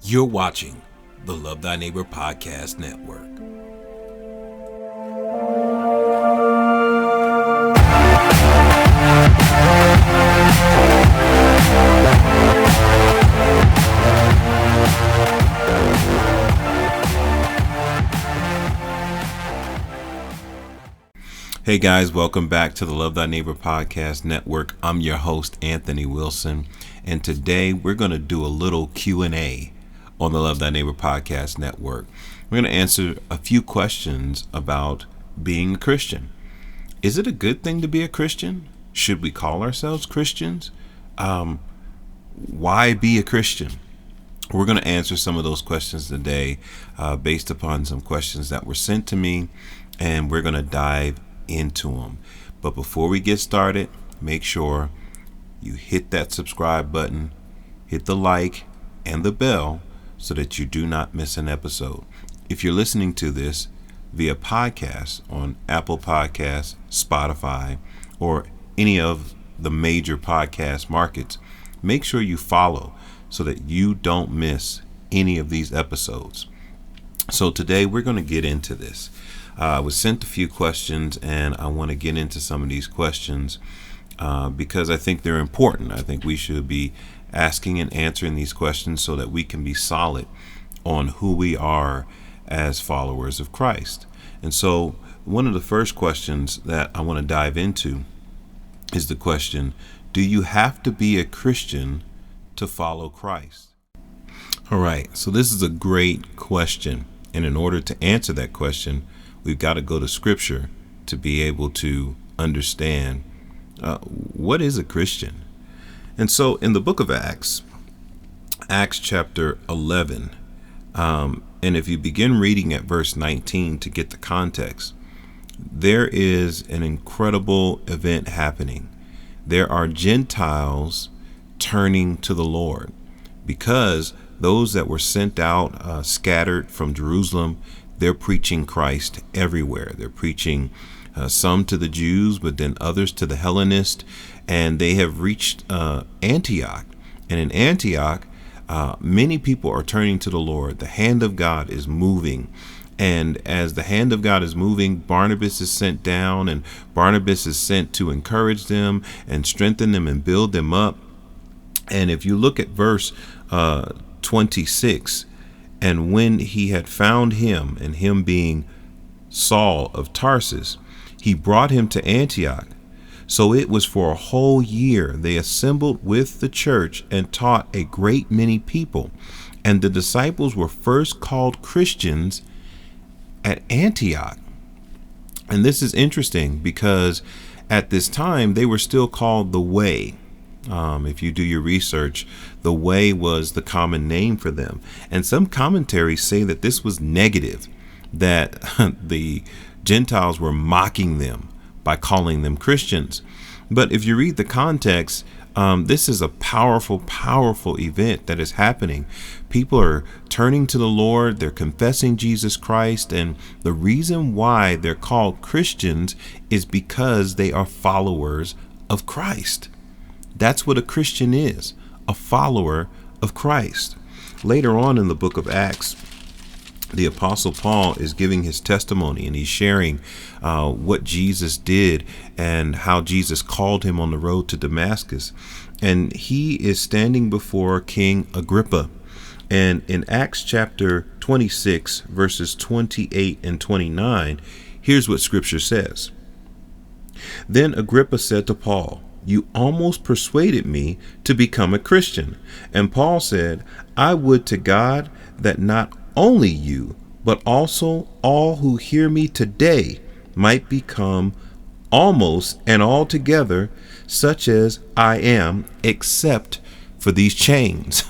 You're watching the Love Thy Neighbor Podcast Network. Hey guys, welcome back to the Love Thy Neighbor Podcast Network. I'm your host, Anthony Wilson, and today we're going to do a little Q&A on the Love Thy Neighbor Podcast Network. We're going to answer a few questions about being a Christian. Is it a good thing to be a Christian? Should we call ourselves Christians? Why be a Christian? We're going to answer some of those questions today based upon some questions that were sent to me, and we're going to dive into them. But before we get started, make sure you hit that subscribe button, hit the like and the bell so that you do not miss an episode. If you're listening to this via podcast on Apple Podcasts, Spotify, or any of the major podcast markets, make sure you follow so that you don't miss any of these episodes. So today we're going to get into this. I was sent a few questions, and I want to get into some of these questions because I think they're important. I think we should be asking and answering these questions so that we can be solid on who we are as followers of Christ. And so one of the first questions that I want to dive into is the question, do you have to be a Christian to follow Christ? All right, so this is a great question. And in order to answer that question, we've got to go to Scripture to be able to understand what is a Christian. And so in the book of Acts chapter 11, and if you begin reading at verse 19 to get the context, there is an incredible event happening. There are Gentiles turning to the Lord because those that were sent out, scattered from Jerusalem, they're preaching Christ everywhere. They're preaching some to the Jews, but then others to the Hellenists, and they have reached Antioch. And in Antioch, many people are turning to the Lord. The hand of God is moving. And as the hand of God is moving, Barnabas is sent down, and Barnabas is sent to encourage them and strengthen them and build them up. And if you look at verse 26, and when he had found him, and him being Saul of Tarsus, he brought him to Antioch. So it was for a whole year they assembled with the church and taught a great many people. And the disciples were first called Christians at Antioch. And this is interesting because at this time they were still called the Way. If you do your research, the Way was the common name for them. And some commentaries say that this was negative, that the Gentiles were mocking them by calling them Christians. But if you read the context, this is a powerful, powerful event that is happening. People are turning to the Lord. They're confessing Jesus Christ. And the reason why they're called Christians is because they are followers of Christ. That's what a Christian is, a follower of Christ. Later on in the book of Acts, the Apostle Paul is giving his testimony, and he's sharing what Jesus did and how Jesus called him on the road to Damascus. And he is standing before King Agrippa. And in Acts chapter 26, verses 28 and 29, here's what Scripture says. Then Agrippa said to Paul, "You almost persuaded me to become a Christian." And Paul said, "I would to God that not only you, but also all who hear me today might become almost and altogether such as I am, except for these chains."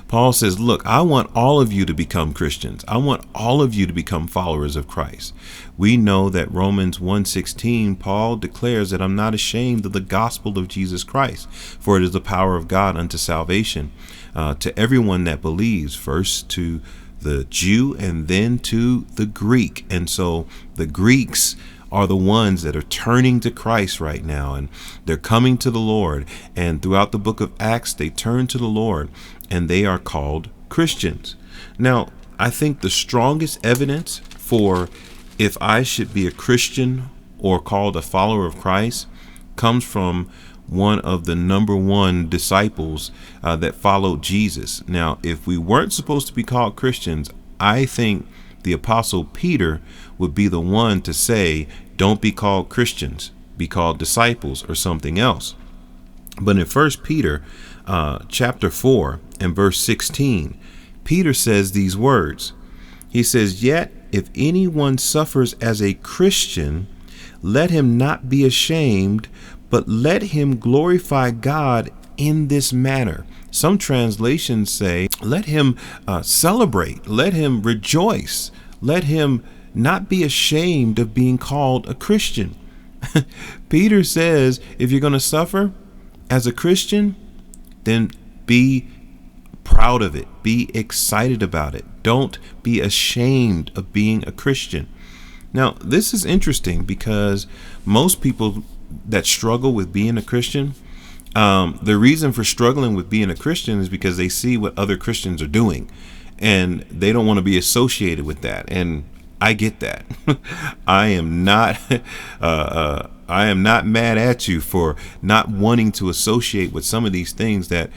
Paul says, look, I want all of you to become Christians. I want all of you to become followers of Christ. We know that Romans 1:16, Paul declares that I'm not ashamed of the gospel of Jesus Christ, for it is the power of God unto salvation to everyone that believes, first to the Jew and then to the Greek. And so the Greeks are the ones that are turning to Christ right now, and they're coming to the Lord. And throughout the book of Acts, they turn to the Lord, and they are called Christians. Now, I think the strongest evidence for if I should be a Christian or called a follower of Christ comes from one of the number one disciples that followed Jesus. Now, if we weren't supposed to be called Christians, I think the Apostle Peter would be the one to say, don't be called Christians, be called disciples or something else. But in 1 Peter chapter 4 and verse 16, Peter says these words. He says, yet if anyone suffers as a Christian, let him not be ashamed, but let him glorify God in this manner. Some translations say, let him celebrate, let him rejoice, let him not be ashamed of being called a Christian. Peter says, if you're going to suffer as a Christian, then be proud of it. Be excited about it. Don't be ashamed of being a Christian. Now, this is interesting because most people that struggle with being a Christian, the reason for struggling with being a Christian is because they see what other Christians are doing and they don't want to be associated with that. And I get that. I am not mad at you for not wanting to associate with some of these things that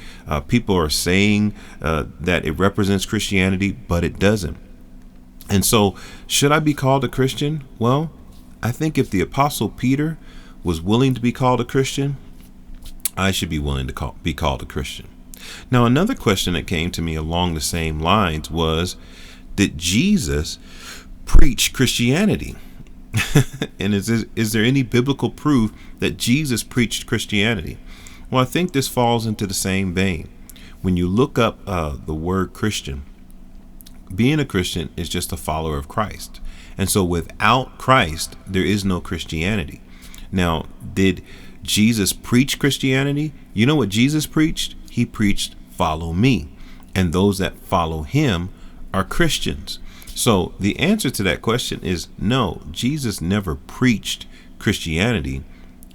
people are saying that it represents Christianity, but it doesn't. And so, should I be called a Christian? Well, I think if the Apostle Peter was willing to be called a Christian, I should be willing to be called a Christian. Now, another question that came to me along the same lines was, did Jesus preach Christianity? And is there any biblical proof that Jesus preached Christianity? Well, I think this falls into the same vein. When you look up the word Christian, being a Christian is just a follower of Christ. And so without Christ, there is no Christianity. Now, did Jesus preach Christianity? You know what Jesus preached? He preached, follow me. And those that follow him are Christians. So the answer to that question is no, Jesus never preached Christianity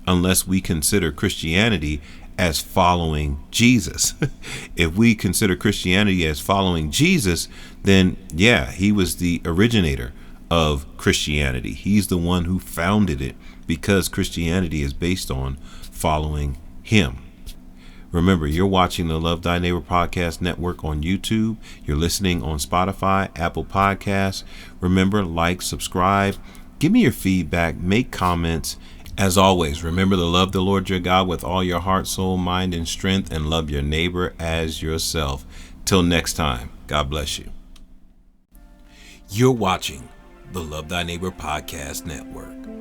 unless we consider Christianity as following Jesus. If we consider Christianity as following Jesus, then yeah, he was the originator of Christianity. He's the one who founded it because Christianity is based on following him. Remember, you're watching the Love Thy Neighbor Podcast Network on YouTube. You're listening on Spotify, Apple Podcasts. Remember, like, subscribe, give me your feedback, make comments. As always, remember to love the Lord your God with all your heart, soul, mind, and strength, and love your neighbor as yourself. Till next time, God bless you. You're watching the Love Thy Neighbor Podcast Network.